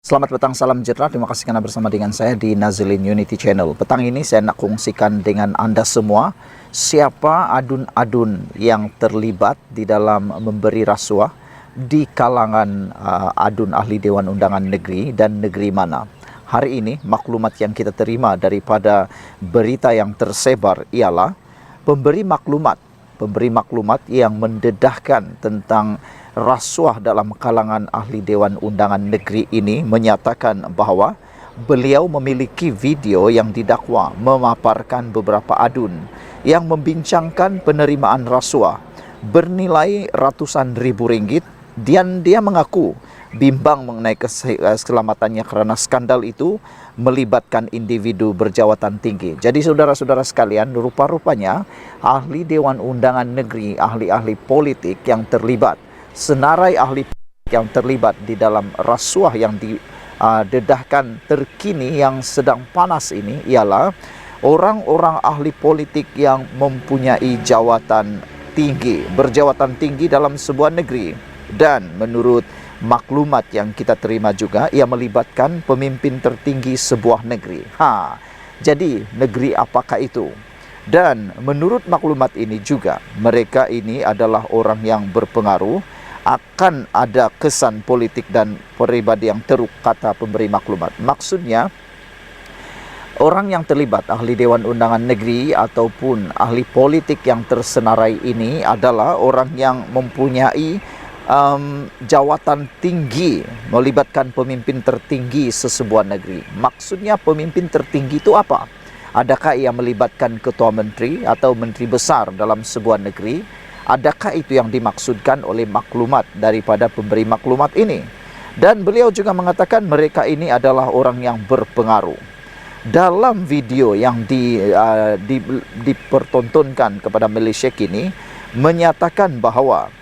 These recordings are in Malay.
Selamat petang, salam sejahtera. Terima kasih karena bersama dengan saya di Nazilin Unity Channel. Petang ini saya nak kongsikan dengan Anda semua siapa adun-adun yang terlibat di dalam memberi rasuah di kalangan adun ahli Dewan Undangan Negeri dan negeri mana. Hari ini maklumat yang kita terima daripada berita yang tersebar ialah pemberi maklumat yang mendedahkan tentang rasuah dalam kalangan ahli Dewan Undangan Negeri ini menyatakan bahawa beliau memiliki video yang didakwa memaparkan beberapa adun yang membincangkan penerimaan rasuah bernilai ratusan ribu ringgit, dan dia mengaku bimbang mengenai keselamatannya kerana skandal itu melibatkan individu berjawatan tinggi. Jadi saudara-saudara sekalian, rupa-rupanya ahli Dewan Undangan Negeri, ahli-ahli politik yang terlibat, senarai ahli yang terlibat di dalam rasuah yang didedahkan terkini yang sedang panas ini ialah orang-orang ahli politik yang mempunyai jawatan tinggi, berjawatan tinggi dalam sebuah negeri. Dan menurut maklumat yang kita terima juga, ia melibatkan pemimpin tertinggi sebuah negeri. Jadi negeri apakah itu? Dan menurut maklumat ini juga, mereka ini adalah orang yang berpengaruh, akan ada kesan politik dan peribadi yang teruk, kata pemberi maklumat. Maksudnya, orang yang terlibat, ahli Dewan Undangan Negeri ataupun ahli politik yang tersenarai ini adalah orang yang mempunyai jawatan tinggi, melibatkan pemimpin tertinggi sesebuah negeri. Maksudnya pemimpin tertinggi itu apa? Adakah ia melibatkan ketua menteri atau menteri besar dalam sebuah negeri? Adakah itu yang dimaksudkan oleh maklumat daripada pemberi maklumat ini? Dan beliau juga mengatakan mereka ini adalah orang yang berpengaruh. Dalam video yang dipertontonkan kepada Malaysia kini, menyatakan bahawa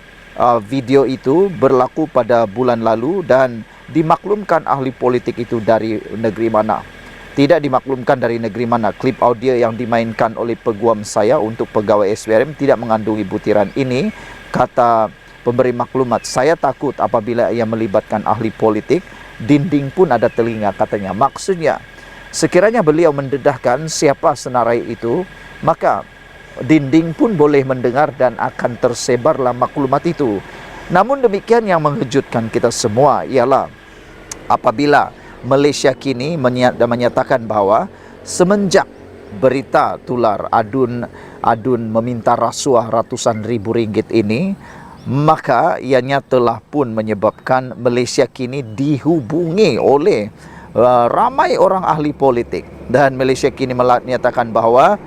video itu berlaku pada bulan lalu dan dimaklumkan ahli politik itu dari negeri mana. Tidak dimaklumkan dari negeri mana. Klip audio yang dimainkan oleh peguam saya untuk pegawai SPRM tidak mengandungi butiran ini, kata pemberi maklumat. Saya takut apabila ia melibatkan ahli politik, dinding pun ada telinga, katanya. Maksudnya, sekiranya beliau mendedahkan siapa senarai itu, maka dinding pun boleh mendengar dan akan tersebarlah maklumat itu. Namun demikian, yang mengejutkan kita semua ialah apabila Malaysia kini menyatakan bahawa semenjak berita tular adun meminta rasuah ratusan ribu ringgit ini, maka ianya telah pun menyebabkan Malaysia kini dihubungi oleh ramai orang ahli politik. Dan Malaysia kini menyatakan bahawa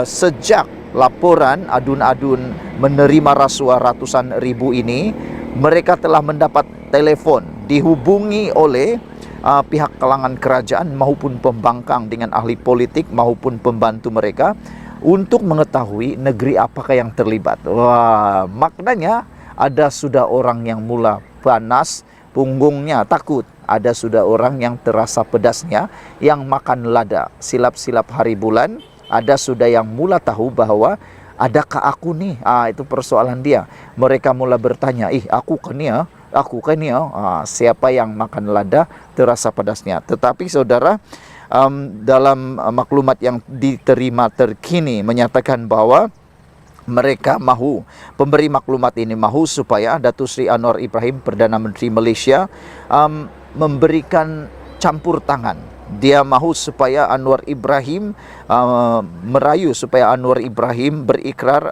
sejak laporan adun-adun menerima rasuah ratusan ribu ini, mereka telah mendapat telefon, dihubungi oleh pihak kalangan kerajaan maupun pembangkang dengan ahli politik maupun pembantu mereka untuk mengetahui negeri apakah yang terlibat. Wah, maknanya ada sudah orang yang mula panas punggungnya, takut. Ada sudah orang yang terasa pedasnya, yang makan lada silap-silap hari bulan. Ada sudah yang mula tahu bahawa adakah aku nih? Itu persoalan dia. Mereka mula bertanya, aku kan ya? Siapa yang makan lada terasa pedasnya. Tetapi saudara, dalam maklumat yang diterima terkini menyatakan bahawa mereka mahu, pemberi maklumat ini mahu supaya Datuk Seri Anwar Ibrahim, Perdana Menteri Malaysia, memberikan campur tangan. Dia mahu supaya Anwar Ibrahim merayu supaya Anwar Ibrahim berikrar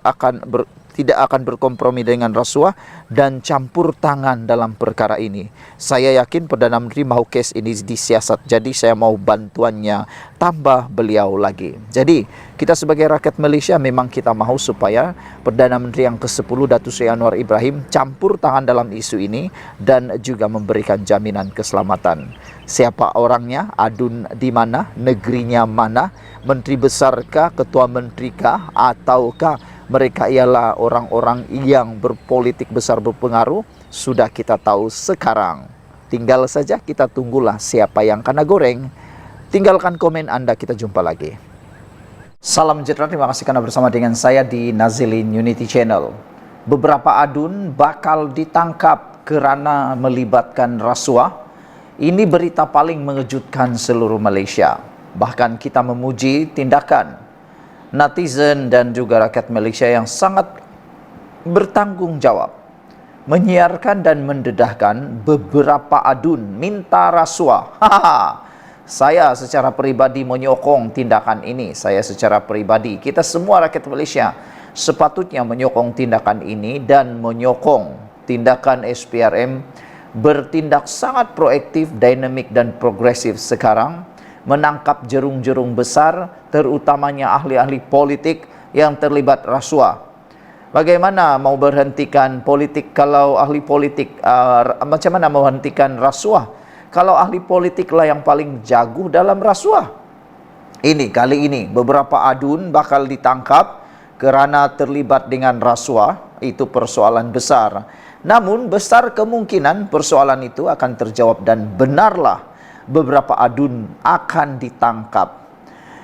tidak akan berkompromi dengan rasuah dan campur tangan dalam perkara ini. Saya yakin Perdana Menteri mahu kes ini disiasat. Jadi saya mau bantuannya, tambah beliau lagi. Jadi kita sebagai rakyat Malaysia memang kita mahu supaya Perdana Menteri yang ke-10 Datuk Seri Anwar Ibrahim campur tangan dalam isu ini dan juga memberikan jaminan keselamatan. Siapa orangnya, adun di mana, negerinya mana, menteri besarkah, ketua menterikah, ataukah mereka ialah orang-orang yang berpolitik besar berpengaruh, sudah kita tahu sekarang. Tinggal saja kita tunggulah siapa yang kena goreng. Tinggalkan komen Anda, kita jumpa lagi. Salam sejahtera, terima kasih karena bersama dengan saya di Nazilin Unity Channel. Beberapa adun bakal ditangkap kerana melibatkan rasuah Ini berita paling mengejutkan seluruh Malaysia. Bahkan kita memuji tindakan netizen dan juga rakyat Malaysia yang sangat bertanggung jawab menyiarkan dan mendedahkan beberapa adun minta rasuah. Saya secara peribadi menyokong tindakan ini. Saya secara peribadi, kita semua rakyat Malaysia sepatutnya menyokong tindakan ini dan menyokong tindakan SPRM bertindak sangat proaktif, dinamik dan progresif sekarang, menangkap jerung-jerung besar, terutamanya ahli-ahli politik yang terlibat rasuah. Bagaimana mau berhentikan politik kalau ahli politik, macam mana mau hentikan rasuah kalau ahli politik lah yang paling jago dalam rasuah? Kali ini beberapa adun bakal ditangkap kerana terlibat dengan rasuah. Itu persoalan besar. Namun besar kemungkinan persoalan itu akan terjawab dan benarlah beberapa adun akan ditangkap.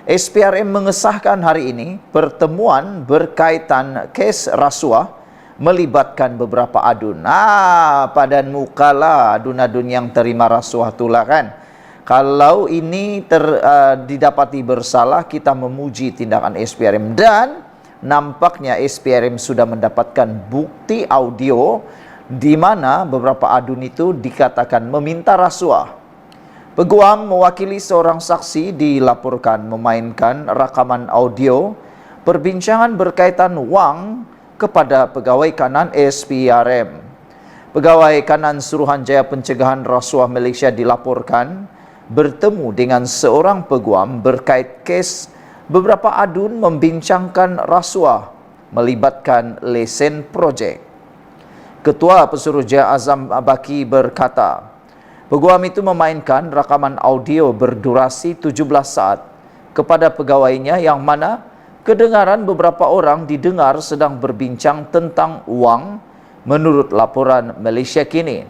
SPRM mengesahkan hari ini pertemuan berkaitan kes rasuah melibatkan beberapa adun. Padan mukalah adun-adun yang terima rasuah itulah kan. Kalau ini didapati bersalah, kita memuji tindakan SPRM dan nampaknya SPRM sudah mendapatkan bukti audio di mana beberapa adun itu dikatakan meminta rasuah. Peguam mewakili seorang saksi dilaporkan memainkan rakaman audio perbincangan berkaitan wang kepada pegawai kanan SPRM. Pegawai kanan Suruhanjaya Pencegahan Rasuah Malaysia dilaporkan bertemu dengan seorang peguam berkait kes beberapa adun membincangkan rasuah melibatkan lesen projek. Ketua Pesuruhjaya Azam Baki berkata, peguam itu memainkan rakaman audio berdurasi 17 saat kepada pegawainya yang mana kedengaran beberapa orang didengar sedang berbincang tentang wang menurut laporan Malaysia Kini.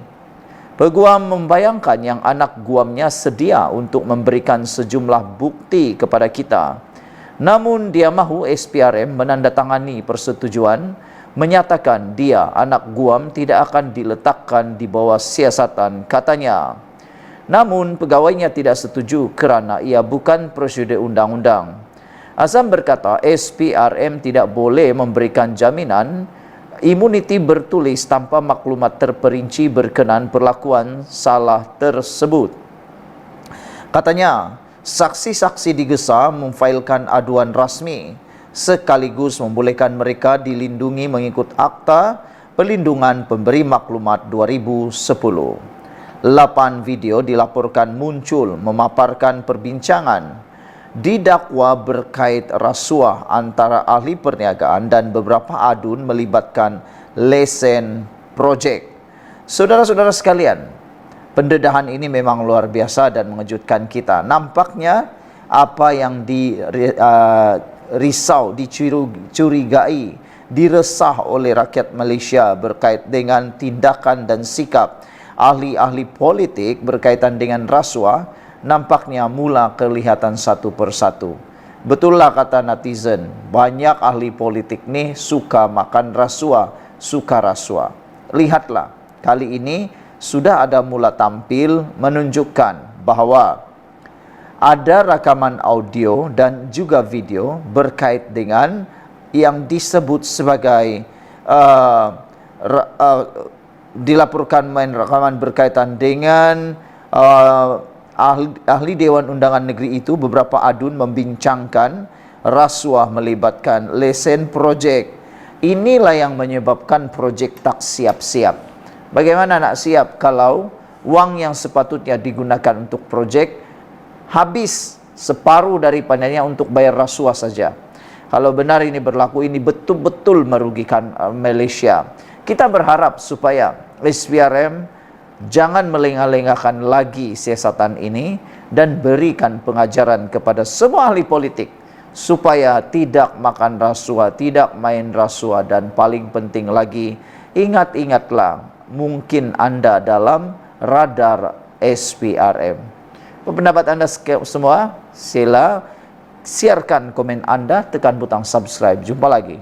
Peguam membayangkan yang anak guamnya sedia untuk memberikan sejumlah bukti kepada kita. Namun dia mahu SPRM menandatangani persetujuan menyatakan dia, anak guam, tidak akan diletakkan di bawah siasatan, katanya. Namun pegawainya tidak setuju kerana ia bukan prosedur undang-undang. Azam berkata SPRM tidak boleh memberikan jaminan imuniti bertulis tanpa maklumat terperinci berkenaan perlakuan salah tersebut. Katanya, saksi-saksi digesa memfailkan aduan rasmi sekaligus membolehkan mereka dilindungi mengikut Akta Pelindungan Pemberi Maklumat 2010. 8 video dilaporkan muncul memaparkan perbincangan didakwa berkait rasuah antara ahli perniagaan dan beberapa adun melibatkan lesen projek. Saudara-saudara sekalian, pendedahan ini memang luar biasa dan mengejutkan kita. Nampaknya apa yang dicurigai, diresah oleh rakyat Malaysia berkait dengan tindakan dan sikap ahli-ahli politik berkaitan dengan rasuah, nampaknya mula kelihatan satu persatu. Betullah kata netizen, banyak ahli politik ni suka makan rasuah, suka rasuah. Lihatlah, kali ini sudah ada mula tampil menunjukkan bahawa ada rakaman audio dan juga video berkait dengan yang disebut sebagai dilaporkan main rakaman berkaitan dengan ahli Dewan Undangan Negeri itu, beberapa adun membincangkan rasuah melibatkan lesen projek. Inilah yang menyebabkan projek tak siap-siap. Bagaimana nak siap kalau wang yang sepatutnya digunakan untuk projek habis separuh daripadanya untuk bayar rasuah saja. Kalau benar ini berlaku, ini betul-betul merugikan Malaysia. Kita berharap supaya SPRM jangan melengah-lengahkan lagi siasatan ini dan berikan pengajaran kepada semua ahli politik supaya tidak makan rasuah, tidak main rasuah, dan paling penting lagi, ingat-ingatlah, mungkin anda dalam radar SPRM. Pendapat anda semua, sila siarkan komen anda, tekan butang subscribe. Jumpa lagi.